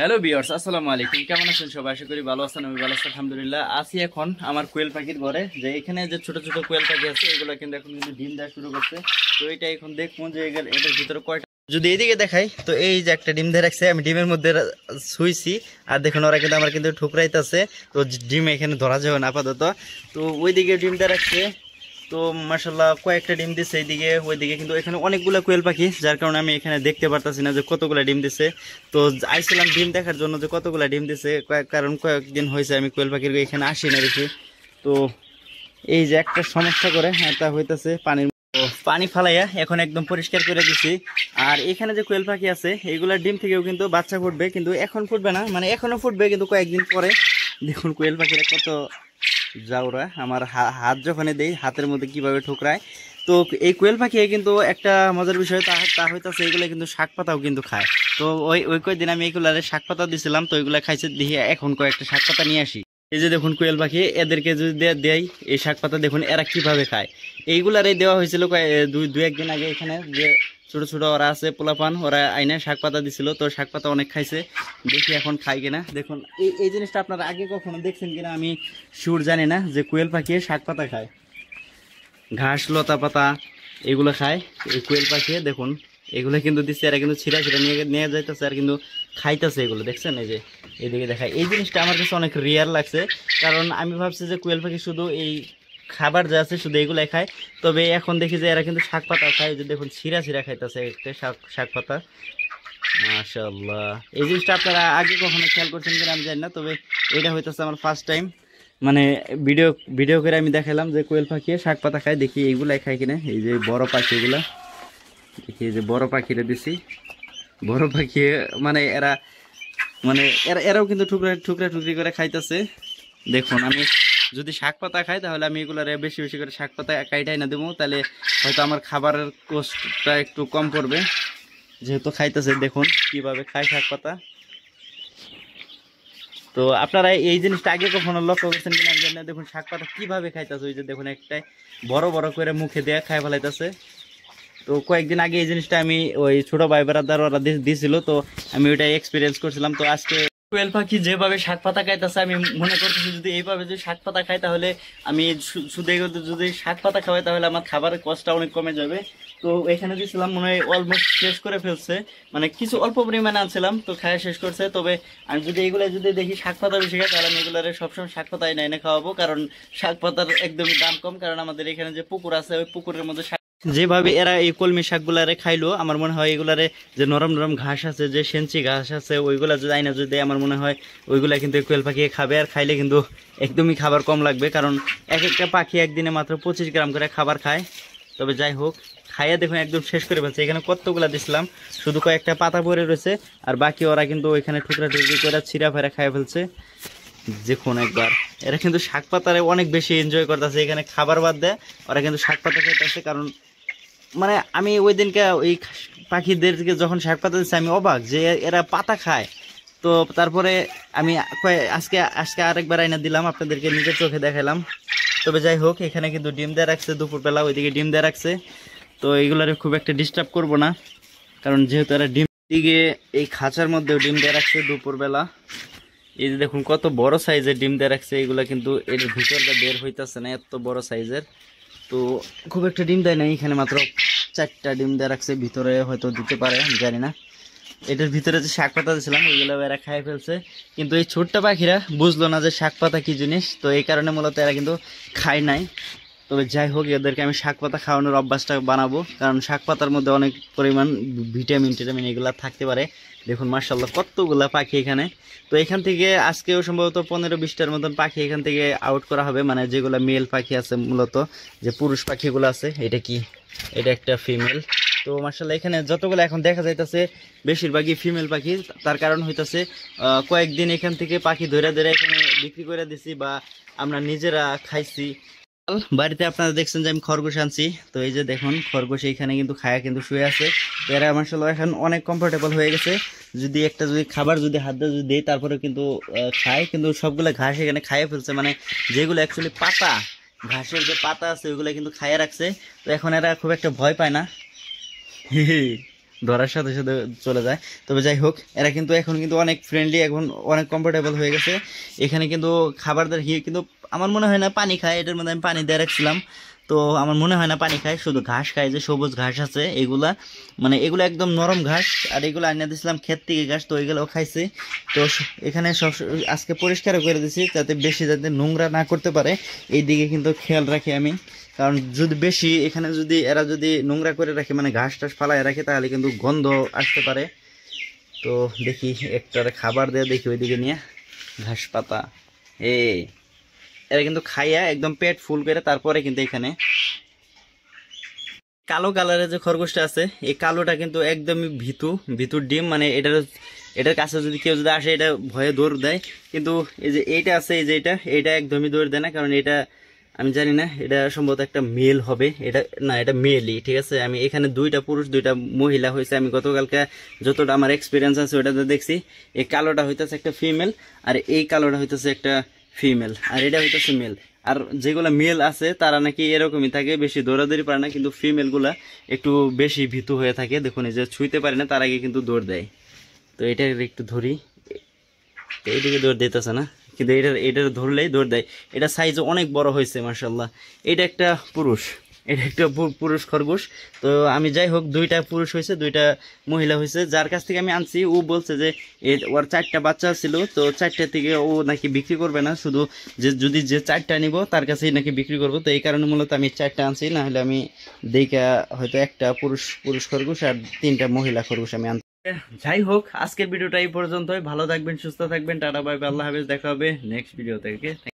Hello viewers, আসসালামু আলাইকুম। কেমন আছেন সবাই? আশা করি ভালো আছেন। আমি ভালো আছি, আলহামদুলিল্লাহ। আছি এখন আমার কোয়েল পাখির ঘরে। যে এখানে যে ছোট ছোট কোয়েল পাখি আছে, এগুলো কিন্তু এখন কিন্তু ডিম দেওয়া শুরু করছে। তো এটা এখন দেখবো যে এটার ভিতরে কয়টা। যদি এইদিকে দেখাই তো এই যে একটা ডিম দিয়ে রাখছে, আমি ডিমের মধ্যে শুইছি। আর দেখুন ওরা কিন্তু আমার কিন্তু ঠুকরাইতেছে। তো ডিম এখানে ধরা যাবে না আপাতত। তো ওইদিকে ডিম দিয়ে রাখছে। তো মাশাল্লাহ কয়েকটা ডিম দিচ্ছে এইদিকে ওইদিকে, কিন্তু এখানে অনেকগুলো কোয়েল পাখি, যার কারণে আমি এখানে দেখতে পারতাছি না যে কতগুলো ডিম দিছে। তো আইছিলাম ডিম দেখার জন্য যে কতগুলো ডিম দিছে, কারণ কয়েকদিন হয়েছে আমি কোয়েল পাখির এখানে আসি না দেখি। তো এই যে একটা সমস্যা করে এটা হইতেছে পানির। তো পানি ফালাইয়া এখন একদম পরিষ্কার করে দিছি। আর এখানে যে কোয়েল পাখি আছে এইগুলার ডিম থেকেও কিন্তু বাচ্চা ফুটবে, কিন্তু এখন ফুটবে না, মানে এখনো ফুটবে কিন্তু কয়েকদিন পরে। দেখুন কোয়েল পাখিরা কত যাওরা, আমার হাত যখন দেই হাতের মধ্যে কিভাবে ঠুকরায়। তো এই কোয়েল পাখি কিন্তু একটা মজার বিষয় তা হইতেছে এগুলো কিন্তু শাক পাতাও কিন্তু খায়। তো ওই কয়েকদিন আমি এইগুলারে শাক পাতা দিছিলাম, তো ওইগুলা খাইছে দিয়ে এখন কয়েকটা শাক পাতা নিয়ে আসি। এই যে দেখুন কোয়েল পাখি, এদেরকে যদি দেয় এই শাক পাতা, দেখুন এরা কিভাবে খায়। এইগুলারে দেওয়া হয়েছিল দুই একদিন আগে। এখানে যে ছোট ছোট ওরা আছে পোলাপান, ওরা আইনে শাক পাতা দিছিল, তো শাক পাতা অনেক খাইছে। দেখি এখন খাই কিনা। দেখুন এই জিনিসটা আপনারা আগে কখনো দেখছেন কিনা আমি শিওর জানি না, যে কোয়েল পাখি শাক পাতা খায়, ঘাস লতা পাতা এগুলো খায় এই কোয়েল পাখি। দেখুন এগুলো কিন্তু দিচ্ছে, এরা কিন্তু ছিঁড়া ছিঁড়া নিয়ে নিয়ে যাইতেছে আর কিন্তু খাইতেছে এগুলো, দেখছেন এই যে এদিকে দেখায়। এই জিনিসটা আমার কাছে অনেক রিয়ার লাগছে, কারণ আমি ভাবছি যে কোয়েল পাখি শুধু এই খাবার যা আছে শুধু এগুলাই খায়। তবে এখন দেখি যে এরা কিন্তু শাক পাতা খায়, যে দেখুন ছিঁড়া ছিঁড়া খাইতেছে একটা শাক পাতা। মাশাআল্লাহ, এই জিনিসটা আপনারা আগে কখনো খেয়াল করছেন কিনা আমি জানি না, তবে এটা হইতেছে আমার ফার্স্ট টাইম। মানে ভিডিও ভিডিও করে আমি দেখালাম যে কোয়েল পাখি শাক পাতা খায়, দেখি এইগুলাই খায় কিনা। এই যে বড় পাখি এগুলা, দেখি এই যে বড় পাখিরে দিছি। বড় পাখি মানে এরা মানে এরাও কিন্তু টুকরা টুকরা টুকরি করে খাইতেছে। দেখুন আমি যদি শাক পাতা খাই তাহলে আমি এগুলারে বেশি বেশি করে শাক পাতা কাইটাই না দেবো, তাহলে হয়তো আমার খাবারের কষ্টটা একটু কম পড়বে। যেহেতু খাইতেছে দেখুন কিভাবে খায় শাক পাতা। তো আপনারা এই জিনিসটা আগে কখনো লক্ষ্য করছেন কিনা আমি জানি না। দেখুন শাক পাতা কিভাবে খাইতেছে, ওই যে দেখুন একটাই বড় বড় করে মুখে দেয়া খাই ফেলাইতেছে। তো কয়েকদিন আগে এই জিনিসটা আমি ওই ছোট ভাই বেড়াদার ওরা দিয়েছিল, তো আমি ওইটাই এক্সপিরিয়েন্স করছিলাম। তো আজকে কোয়েল পাখি যেভাবে শাক পাতা খাইতেছে, আমি মনে করতেছি যদি এইভাবে যদি শাক পাতা খাই তাহলে আমি শুধু যদি শাক পাতা খাওয়াই তাহলে আমার খাবারের কষ্টটা অনেক কমে যাবে। তো এখানে দিয়েছিলাম মনে হয় অলমোস্ট শেষ করে ফেলছে, মানে কিছু অল্প পরিমাণে আনছিলাম তো খাওয়া শেষ করছে। তবে আমি যদি এইগুলো যদি দেখি শাক পাতা বেশি খাই তাহলে আমি এগুলোরে সবসময় শাক পাতা এনে এনে খাওয়াবো, কারণ শাক পাতার একদমই দাম কম। কারণ আমাদের এখানে যে পুকুর আছে ওই পুকুরের মধ্যে যেভাবে এরা এই কলমি শাকগুলারে খাইলো, আমার মনে হয় এগুলারে যে নরম নরম ঘাস আছে, যে সেঞ্চি ঘাস আছে, ওইগুলা যদি আইনা যদি আমার মনে হয় ওইগুলা কিন্তু কোয়েল পাখি খাবে। আর খাইলে কিন্তু একদমই খাবার কম লাগবে, কারণ এক একটা পাখি একদিনে মাত্র 25 গ্রাম করে খাবার খায়। তবে যাই হোক, খাইয়া দেখুন একদম শেষ করে ফেলছে। এখানে কতগুলা দিছিলাম, শুধু কয়েকটা পাতা পরে রয়েছে, আর বাকি ওরা কিন্তু ওইখানে টুকরা টুকরি করে ছিঁড়া ফেরা খাইয়া ফেলছে। দেখুন একবার, এরা কিন্তু শাক পাতারে অনেক বেশি এনজয় করতেছে। এখানে খাবার বাদ দেয় ওরা কিন্তু শাক পাতা খাইতেছে, কারণ মানে আমি ওই দিনকে ওই পাখিদেরকে যখন শাক পাতা দিচ্ছি আমি অবাক যে এরা পাতা খায়। তো তারপরে আমি আজকে আজকে আরেকবার আইনা দিলাম, আপনাদেরকে নিজের চোখে দেখালাম। তবে যাই হোক, এখানে কিন্তু ডিম দেওয়া রাখছে দুপুরবেলা, ওইদিকে ডিম দেওয়া রাখছে। তো এইগুলারে খুব একটা ডিস্টার্ব করব না, কারণ যেহেতু এরা ডিম দিকে এই খাঁচার মধ্যেও ডিম দেওয়া রাখছে দুপুরবেলা। এই যে দেখুন কত বড় সাইজের ডিম দেওয়া রাখছে, এগুলা কিন্তু এর ভিতরটা বের হইতেছে না, এত বড় সাইজের। তো খুব একটা ডিম দেয় না, এখানে মাত্র 4টা ডিম দেওয়া রাখছে, ভিতরে হয়তো দিতে পারে আমি জানি না। এটার ভিতরে যে শাক পাতা দিয়েছিলাম ওইগুলো এরা খাই ফেলছে, কিন্তু এই ছোট্ট পাখিরা বুঝলো না যে শাক পাতা কি জিনিস, তো এই কারণে মূলত এরা কিন্তু খায় নাই। তবে যাই হোক, এদেরকে আমি শাক পাতা খাওয়ানোর অভ্যাসটা বানাবো, কারণ শাক পাতার মধ্যে অনেক পরিমাণ ভিটামিন টিটামিন এগুলো থাকতে পারে। দেখুন মাশাআল্লাহ কতগুলা পাখি এখানে। তো এখান থেকে আজকেও সম্ভবত 15-20টার মতন পাখি এখান থেকে আউট করা হবে, মানে যেগুলো মেল পাখি আছে মূলত, যে পুরুষ পাখিগুলো আছে। এটা কি, এটা একটা ফিমেল। তো মাশাআল্লাহ এখানে যতগুলো এখন দেখা যাইতেছে বেশিরভাগই ফিমেল পাখি। তার কারণ হইতেছে কয়েকদিন এখান থেকে পাখি ধরে ধরে এখানে বিক্রি করে দিছি, বা আমরা নিজেরা খাইছি। বাড়িতে আপনারা দেখছেন যে আমি খরগোশ আনছি, তো এই যে দেখুন খরগোশ এখানে কিন্তু খায়া কিন্তু শুয়ে আছে। এরা মাশাআল্লাহ এখন অনেক কমফোর্টেবল হয়ে গেছে। যদি একটা যদি খাবার যদি হাত দিয়ে যদি দেয় তারপরে কিন্তু খায়, কিন্তু সবগুলো ঘাস এখানে খাইয়ে ফেলছে, মানে যেগুলো অ্যাকচুয়ালি পাতা, ঘাসের যে পাতা আছে ওইগুলো কিন্তু খাইয়ে রাখছে। তো এখন এরা খুব একটা ভয় পায় না। ধরার সাথে সাথে চলে যায়। তবে যাই হোক, এরা কিন্তু এখন কিন্তু অনেক ফ্রেন্ডলি, এখন অনেক কমফোর্টেবল হয়ে গেছে। এখানে কিন্তু খাবার দাবার কিন্তু আমার মনে হয় না পানি খায়, এটার মধ্যে আমি পানি দিয়ে রাখছিলাম, তো আমার মনে হয় না পানি খায়, শুধু ঘাস খায়, যে সবুজ ঘাস আছে এগুলা, মানে এগুলো একদম নরম ঘাস, আর এগুলো আনিয়ে দিয়েছিলাম ক্ষেত থেকে ঘাস, তো এগুলোও খাইছে। তো এখানে সব আজকে পরিষ্কার করে দিয়েছি যাতে বেশি যাতে নোংরা না করতে পারে, এই দিকে কিন্তু খেয়াল রাখি আমি, কারণ যদি বেশি এখানে যদি এরা যদি নোংরা করে রাখে, মানে ঘাস টাস ফালায় রাখে, তাহলে কিন্তু গন্ধ আসতে পারে। তো দেখি একটা খাবার দেয়া দেখি ওইদিকে নিয়ে, ঘাস পাতা এরা কিন্তু খাইয়া একদম পেট ফুল করে তারপরে কিন্তু এখানে। কালো কালারের যে খরগোশটা আছে, এই কালোটা কিন্তু একদমই ভিতুর ডিম, মানে এটার কাছে যদি কেউ যদি আসে এটা ভয়ে দৌড় দেয়। কিন্তু এই যে এইটা আছে, এই যে এটা একদমই দৌড় দেয় না, কারণ এটা আমি জানি না, এটা সম্ভবত একটা মেল হবে, এটা না, এটা মেলই, ঠিক আছে। আমি এখানে 2টা পুরুষ 2টা মহিলা হয়েছে, আমি গতকালকে যতটা আমার এক্সপিরিয়েন্স আছে ওটাতে দেখছি। এই কালোটা হইতেছে একটা ফিমেল, আর এই কালোটা হইতেছে একটা ফিমেল, আর এটা হইতেছে মেল। আর যেগুলা মেল আছে তারা নাকি এরকমই থাকে, বেশি দৌড়াদৌড়ি পারে না, কিন্তু ফিমেল গুলা একটু বেশি ভীতু হয়ে থাকে। দেখুন এই যে ছুঁইতে পারে না, তার আগে কিন্তু দৌড় দেয়। তো এটা একটু ধরি, এইদিকে দৌড় দিতেছে না, কিন্তু এটার ধরলেই দৌড় দেয়। এটা সাইজ অনেক বড় হয়েছে মাশাআল্লাহ। এটা একটা পুরুষ, এটা একটা পুরুষ খরগোশ। তো আমি যাই হোক, 2টা পুরুষ হয়েছে 2টা মহিলা হয়েছে। যার কাছ থেকে আমি আনছি ও বলছে যে ওর 4টা বাচ্চা ছিল, তো 4টা থেকে ও নাকি বিক্রি করবে না, শুধু যদি যে 4টা নিব তার কাছেই নাকি বিক্রি করবো। তো এই কারণে মূলত আমি 4টা আনছি, না হলে আমি দেখা হয়তো একটা পুরুষ খরগোশ আর 3টা মহিলা খরগোশ আমি আনছি। যাই হোক, আজকের ভিডিওটা এই পর্যন্তই। ভালো থাকবেন, সুস্থ থাকবেন, টাটা বাই বাই, আল্লাহ হাফেজ, দেখা হবে নেক্সট ভিডিও থেকে।